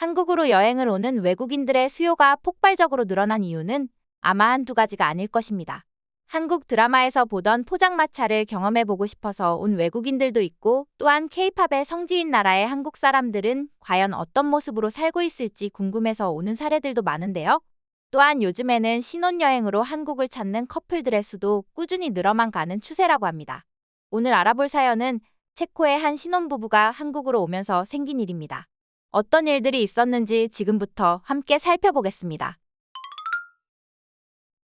한국으로 여행을 오는 외국인들의 수요가 폭발적으로 늘어난 이유는 아마 한두 가지가 아닐 것입니다. 한국 드라마에서 보던 포장마차를 경험해보고 싶어서 온 외국인들도 있고, 또한 K-팝의 성지인 나라의 한국 사람들은 과연 어떤 모습으로 살고 있을지 궁금해서 오는 사례들도 많은데요. 또한 요즘에는 신혼여행으로 한국을 찾는 커플들의 수도 꾸준히 늘어만 가는 추세라고 합니다. 오늘 알아볼 사연은 체코의 한 신혼부부가 한국으로 오면서 생긴 일입니다. 어떤 일들이 있었는지 지금부터 함께 살펴보겠습니다.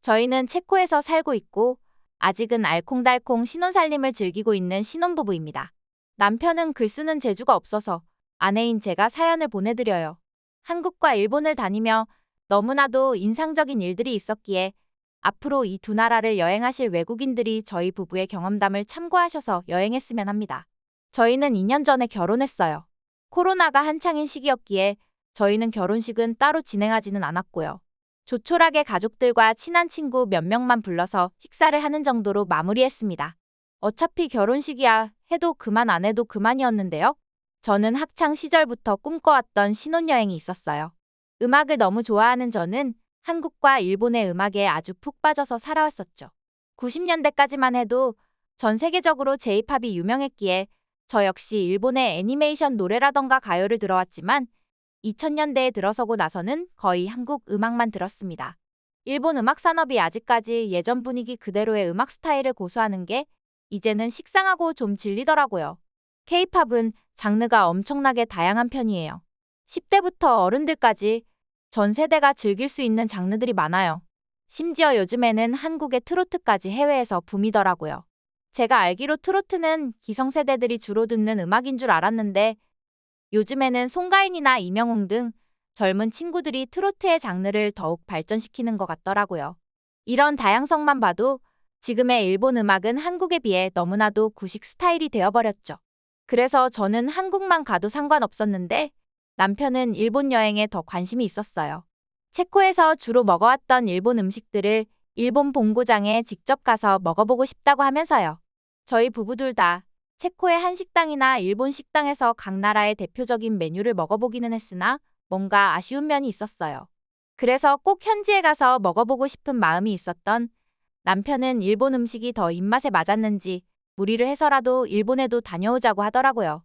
저희는 체코에서 살고 있고 아직은 알콩달콩 신혼살림을 즐기고 있는 신혼부부입니다. 남편은 글 쓰는 재주가 없어서 아내인 제가 사연을 보내드려요. 한국과 일본을 다니며 너무나도 인상적인 일들이 있었기에 앞으로 이 두 나라를 여행하실 외국인들이 저희 부부의 경험담을 참고하셔서 여행했으면 합니다. 저희는 2년 전에 결혼했어요. 코로나가 한창인 시기였기에 저희는 결혼식은 따로 진행하지는 않았고요. 조촐하게 가족들과 친한 친구 몇 명만 불러서 식사를 하는 정도로 마무리했습니다. 어차피 결혼식이야 해도 그만 안 해도 그만이었는데요. 저는 학창 시절부터 꿈꿔왔던 신혼여행이 있었어요. 음악을 너무 좋아하는 저는 한국과 일본의 음악에 아주 푹 빠져서 살아왔었죠. 90년대까지만 해도 전 세계적으로 J-팝이 유명했기에 저 역시 일본의 애니메이션 노래라던가 가요를 들어왔지만 2000년대에 들어서고 나서는 거의 한국 음악만 들었습니다. 일본 음악 산업이 아직까지 예전 분위기 그대로의 음악 스타일을 고수하는 게 이제는 식상하고 좀 질리더라고요. K-팝은 장르가 엄청나게 다양한 편이에요. 10대부터 어른들까지 전 세대가 즐길 수 있는 장르들이 많아요. 심지어 요즘에는 한국의 트로트까지 해외에서 붐이더라고요. 제가 알기로 트로트는 기성세대들이 주로 듣는 음악인 줄 알았는데 요즘에는 송가인이나 이명웅 등 젊은 친구들이 트로트의 장르를 더욱 발전시키는 것 같더라고요. 이런 다양성만 봐도 지금의 일본 음악은 한국에 비해 너무나도 구식 스타일이 되어버렸죠. 그래서 저는 한국만 가도 상관없었는데 남편은 일본 여행에 더 관심이 있었어요. 체코에서 주로 먹어왔던 일본 음식들을 일본 본고장에 직접 가서 먹어보고 싶다고 하면서요. 저희 부부 둘 다 체코의 한식당이나 일본 식당에서 각 나라의 대표적인 메뉴를 먹어보기는 했으나 뭔가 아쉬운 면이 있었어요. 그래서 꼭 현지에 가서 먹어보고 싶은 마음이 있었던 남편은 일본 음식이 더 입맛에 맞았는지 무리를 해서라도 일본에도 다녀오자고 하더라고요.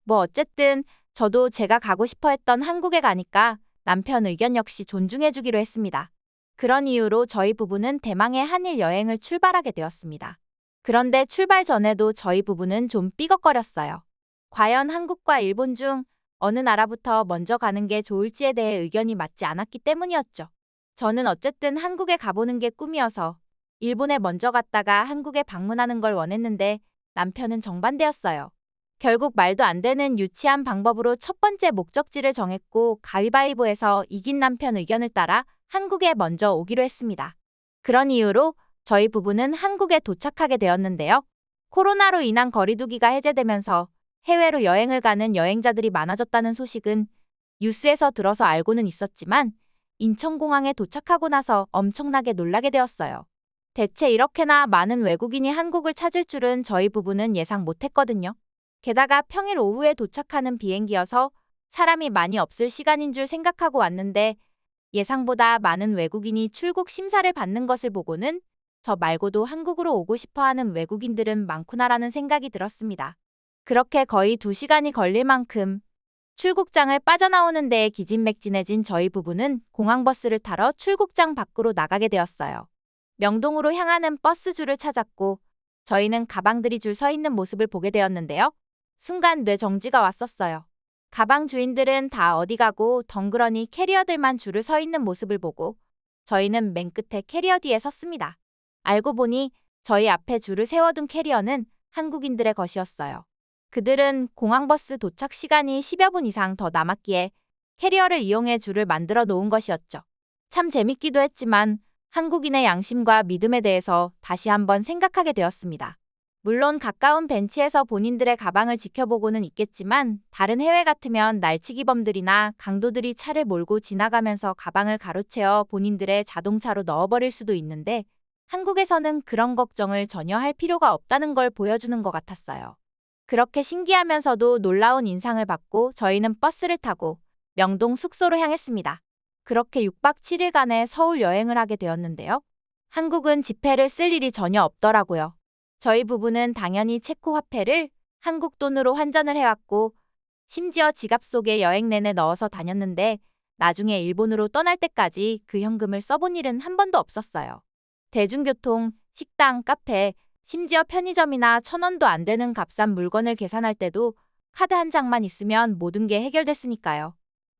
뭐 어쨌든 저도 제가 가고 싶어 했던 한국에 가니까 남편 의견 역시 존중해주기로 했습니다. 그런 이유로 저희 부부는 대망의 한일 여행을 출발하게 되었습니다. 그런데 출발 전에도 저희 부부는 좀 삐걱거렸어요. 과연 한국과 일본 중 어느 나라부터 먼저 가는 게 좋을지에 대해 의견이 맞지 않았기 때문이었죠. 저는 어쨌든 한국에 가보는 게 꿈이어서 일본에 먼저 갔다가 한국에 방문하는 걸 원했는데 남편은 정반대였어요. 결국 말도 안 되는 유치한 방법으로 첫 번째 목적지를 정했고 가위바위보에서 이긴 남편 의견을 따라 한국에 먼저 오기로 했습니다. 그런 이유로 저희 부부는 한국에 도착하게 되었는데요. 코로나로 인한 거리두기가 해제되면서 해외로 여행을 가는 여행자들이 많아졌다는 소식은 뉴스에서 들어서 알고는 있었지만 인천공항에 도착하고 나서 엄청나게 놀라게 되었어요. 대체 이렇게나 많은 외국인이 한국을 찾을 줄은 저희 부부는 예상 못했거든요. 게다가 평일 오후에 도착하는 비행기여서 사람이 많이 없을 시간인 줄 생각하고 왔는데 예상보다 많은 외국인이 출국 심사를 받는 것을 보고는 저 말고도 한국으로 오고 싶어하는 외국인들은 많구나라는 생각이 들었습니다. 그렇게 거의 2시간이 걸릴 만큼 출국장을 빠져나오는 데에 기진맥진해진 저희 부부는 공항버스를 타러 출국장 밖으로 나가게 되었어요. 명동으로 향하는 버스 줄을 찾았고 저희는 가방들이 줄 서 있는 모습을 보게 되었는데요. 순간 뇌정지가 왔었어요. 가방 주인들은 다 어디 가고 덩그러니 캐리어들만 줄을 서 있는 모습을 보고 저희는 맨 끝에 캐리어 뒤에 섰습니다. 알고 보니 저희 앞에 줄을 세워둔 캐리어는 한국인들의 것이었어요. 그들은 공항버스 도착 시간이 10여 분 이상 더 남았기에 캐리어를 이용해 줄을 만들어 놓은 것이었죠. 참 재밌기도 했지만 한국인의 양심과 믿음에 대해서 다시 한번 생각하게 되었습니다. 물론 가까운 벤치에서 본인들의 가방을 지켜보고는 있겠지만 다른 해외 같으면 날치기범들이나 강도들이 차를 몰고 지나가면서 가방을 가로채어 본인들의 자동차로 넣어버릴 수도 있는데 한국에서는 그런 걱정을 전혀 할 필요가 없다는 걸 보여주는 것 같았어요. 그렇게 신기하면서도 놀라운 인상을 받고 저희는 버스를 타고 명동 숙소로 향했습니다. 그렇게 6박 7일간의 서울 여행을 하게 되었는데요. 한국은 지폐를 쓸 일이 전혀 없더라고요. 저희 부부는 당연히 체코 화폐를 한국 돈으로 환전을 해왔고 심지어 지갑 속에 여행 내내 넣어서 다녔는데 나중에 일본으로 떠날 때까지 그 현금을 써본 일은 한 번도 없었어요. 대중교통, 식당, 카페, 심지어 편의점이나 1,000원도 안 되는 값싼 물건을 계산할 때도 카드 한 장만 있으면 모든 게 해결됐으니까요.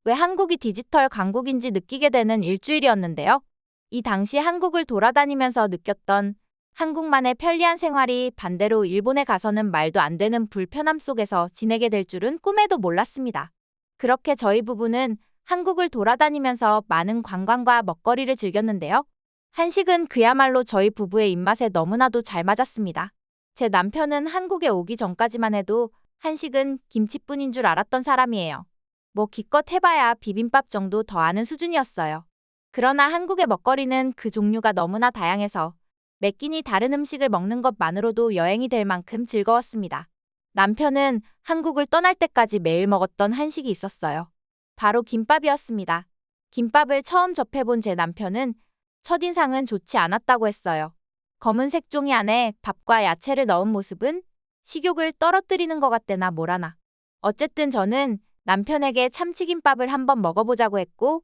왜 한국이 디지털 강국인지 느끼게 되는 일주일이었는데요. 이 당시 한국을 돌아다니면서 느꼈던 한국만의 편리한 생활이 반대로 일본에 가서는 말도 안 되는 불편함 속에서 지내게 될 줄은 꿈에도 몰랐습니다. 그렇게 저희 부부는 한국을 돌아다니면서 많은 관광과 먹거리를 즐겼는데요. 한식은 그야말로 저희 부부의 입맛에 너무나도 잘 맞았습니다. 제 남편은 한국에 오기 전까지만 해도 한식은 김치뿐인 줄 알았던 사람이에요. 뭐 기껏 해봐야 비빔밥 정도 더 아는 수준이었어요. 그러나 한국의 먹거리는 그 종류가 너무나 다양해서 매 끼니 다른 음식을 먹는 것만으로도 여행이 될 만큼 즐거웠습니다. 남편은 한국을 떠날 때까지 매일 먹었던 한식이 있었어요. 바로 김밥이었습니다. 김밥을 처음 접해본 제 남편은 첫인상은 좋지 않았다고 했어요. 검은색 종이 안에 밥과 야채를 넣은 모습은 식욕을 떨어뜨리는 것 같대나 뭐라나. 어쨌든 저는 남편에게 참치김밥을 한번 먹어보자고 했고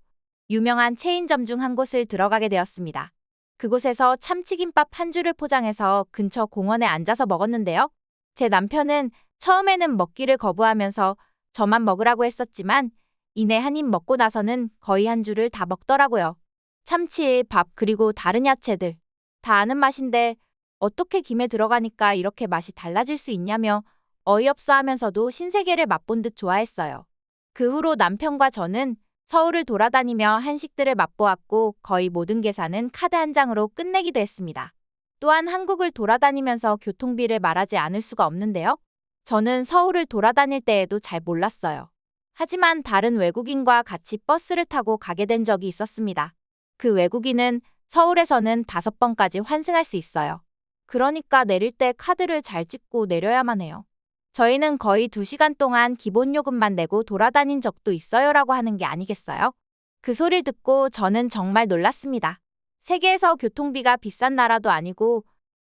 유명한 체인점 중 한 곳을 들어가게 되었습니다. 그곳에서 참치김밥 한 줄을 포장해서 근처 공원에 앉아서 먹었는데요. 제 남편은 처음에는 먹기를 거부하면서 저만 먹으라고 했었지만 이내 한 입 먹고 나서는 거의 한 줄을 다 먹더라고요. 참치, 밥, 그리고 다른 야채들. 다 아는 맛인데 어떻게 김에 들어가니까 이렇게 맛이 달라질 수 있냐며 어이없어 하면서도 신세계를 맛본 듯 좋아했어요. 그 후로 남편과 저는 서울을 돌아다니며 한식들을 맛보았고 거의 모든 계산은 카드 한 장으로 끝내기도 했습니다. 또한 한국을 돌아다니면서 교통비를 말하지 않을 수가 없는데요. 저는 서울을 돌아다닐 때에도 잘 몰랐어요. 하지만 다른 외국인과 같이 버스를 타고 가게 된 적이 있었습니다. 그 외국인은 서울에서는 5번까지 환승할 수 있어요. 그러니까 내릴 때 카드를 잘 찍고 내려야만 해요. 저희는 거의 2시간 동안 기본 요금만 내고 돌아다닌 적도 있어요라고 하는 게 아니겠어요? 그 소리를 듣고 저는 정말 놀랐습니다. 세계에서 교통비가 비싼 나라도 아니고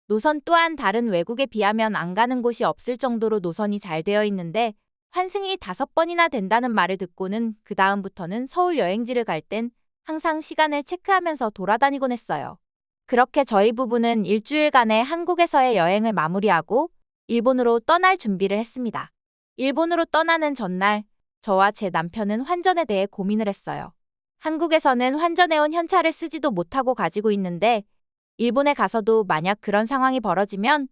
노선 또한 다른 외국에 비하면 안 가는 곳이 없을 정도로 노선이 잘 되어 있는데 환승이 5번이나 된다는 말을 듣고는 그 다음부터는 서울 여행지를 갈 땐 항상 시간을 체크하면서 돌아다니곤 했어요. 그렇게 저희 부부는 일주일간의 한국에서의 여행을 마무리하고 일본으로 떠날 준비를 했습니다. 일본으로 떠나는 전날, 저와 제 남편은 환전에 대해 고민을 했어요. 한국에서는 환전해온 현찰을 쓰지도 못하고 가지고 있는데 일본에 가서도 만약 그런 상황이 벌어지면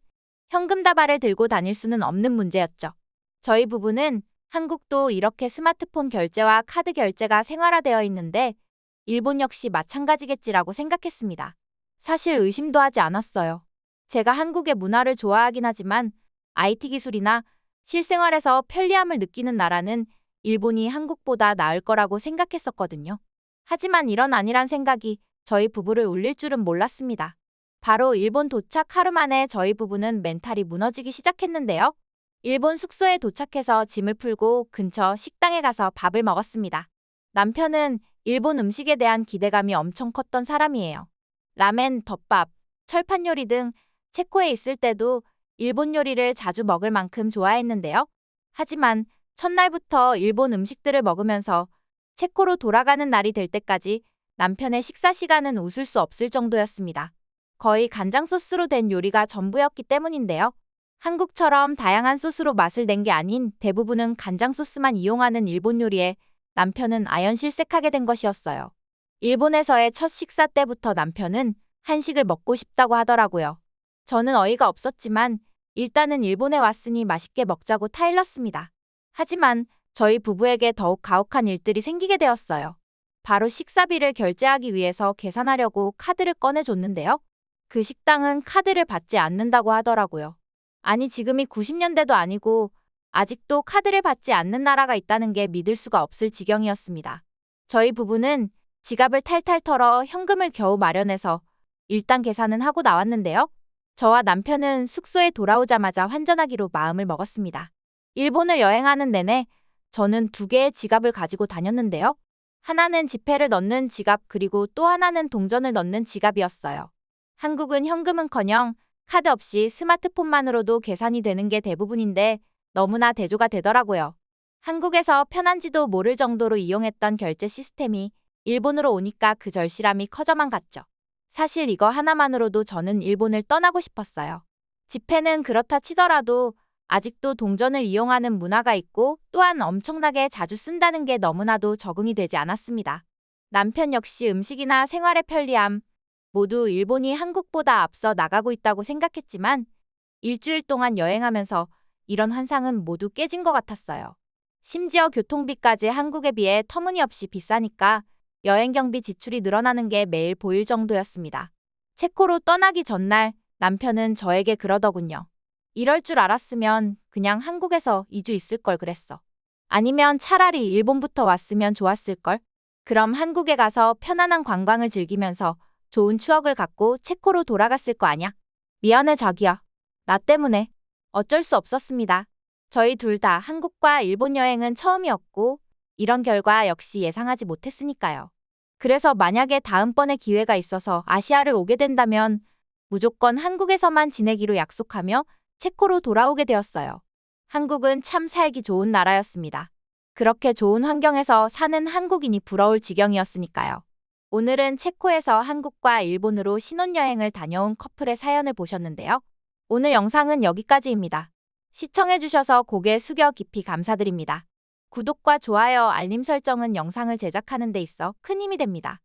현금 다발을 들고 다닐 수는 없는 문제였죠. 저희 부부는 한국도 이렇게 스마트폰 결제와 카드 결제가 생활화되어 있는데 일본 역시 마찬가지겠지라고 생각했습니다. 사실 의심도 하지 않았어요. 제가 한국의 문화를 좋아하긴 하지만 IT 기술이나 실생활에서 편리함을 느끼는 나라는 일본이 한국보다 나을 거라고 생각했었거든요. 하지만 이런 아니란 생각이 저희 부부를 울릴 줄은 몰랐습니다. 바로 일본 도착 하루 만에 저희 부부는 멘탈이 무너지기 시작했는데요. 일본 숙소에 도착해서 짐을 풀고 근처 식당에 가서 밥을 먹었습니다. 남편은 일본 음식에 대한 기대감이 엄청 컸던 사람이에요. 라멘, 덮밥, 철판 요리 등 체코에 있을 때도 일본 요리를 자주 먹을 만큼 좋아했는데요. 하지만 첫날부터 일본 음식들을 먹으면서 체코로 돌아가는 날이 될 때까지 남편의 식사 시간은 웃을 수 없을 정도였습니다. 거의 간장 소스로 된 요리가 전부였기 때문인데요. 한국처럼 다양한 소스로 맛을 낸 게 아닌 대부분은 간장 소스만 이용하는 일본 요리에 남편은 아연실색하게 된 것이었어요. 일본에서의 첫 식사 때부터 남편은 한식을 먹고 싶다고 하더라고요. 저는 어이가 없었지만 일단은 일본에 왔으니 맛있게 먹자고 타일렀습니다. 하지만 저희 부부에게 더욱 가혹한 일들이 생기게 되었어요. 바로 식사비를 결제하기 위해서 계산하려고 카드를 꺼내줬는데요. 그 식당은 카드를 받지 않는다고 하더라고요. 아니 지금이 90년대도 아니고 아직도 카드를 받지 않는 나라가 있다는 게 믿을 수가 없을 지경이었습니다. 저희 부부는 지갑을 탈탈 털어 현금을 겨우 마련해서 일단 계산은 하고 나왔는데요. 저와 남편은 숙소에 돌아오자마자 환전하기로 마음을 먹었습니다. 일본을 여행하는 내내 저는 두 개의 지갑을 가지고 다녔는데요. 하나는 지폐를 넣는 지갑 그리고 또 하나는 동전을 넣는 지갑이었어요. 한국은 현금은커녕 카드 없이 스마트폰만으로도 계산이 되는 게 대부분인데 너무나 대조가 되더라고요. 한국에서 편한지도 모를 정도로 이용했던 결제 시스템이 일본으로 오니까 그 절실함이 커져만 갔죠. 사실 이거 하나만으로도 저는 일본을 떠나고 싶었어요. 지폐는 그렇다 치더라도 아직도 동전을 이용하는 문화가 있고 또한 엄청나게 자주 쓴다는 게 너무나도 적응이 되지 않았습니다. 남편 역시 음식이나 생활의 편리함, 모두 일본이 한국보다 앞서 나가고 있다고 생각했지만 일주일 동안 여행하면서 이런 환상은 모두 깨진 것 같았어요. 심지어 교통비까지 한국에 비해 터무니없이 비싸니까 여행 경비 지출이 늘어나는 게 매일 보일 정도였습니다. 체코로 떠나기 전날 남편은 저에게 그러더군요. 이럴 줄 알았으면 그냥 한국에서 2주 있을 걸 그랬어. 아니면 차라리 일본부터 왔으면 좋았을 걸. 그럼 한국에 가서 편안한 관광을 즐기면서 좋은 추억을 갖고 체코로 돌아갔을 거 아냐? 미안해 자기야. 나 때문에. 어쩔 수 없었습니다. 저희 둘 다 한국과 일본 여행은 처음이었고 이런 결과 역시 예상하지 못했으니까요. 그래서 만약에 다음번에 기회가 있어서 아시아를 오게 된다면 무조건 한국에서만 지내기로 약속하며 체코로 돌아오게 되었어요. 한국은 참 살기 좋은 나라였습니다. 그렇게 좋은 환경에서 사는 한국인이 부러울 지경이었으니까요. 오늘은 체코에서 한국과 일본으로 신혼여행을 다녀온 커플의 사연을 보셨는데요. 오늘 영상은 여기까지입니다. 시청해주셔서 고개 숙여 깊이 감사드립니다. 구독과 좋아요, 알림 설정은 영상을 제작하는 데 있어 큰 힘이 됩니다.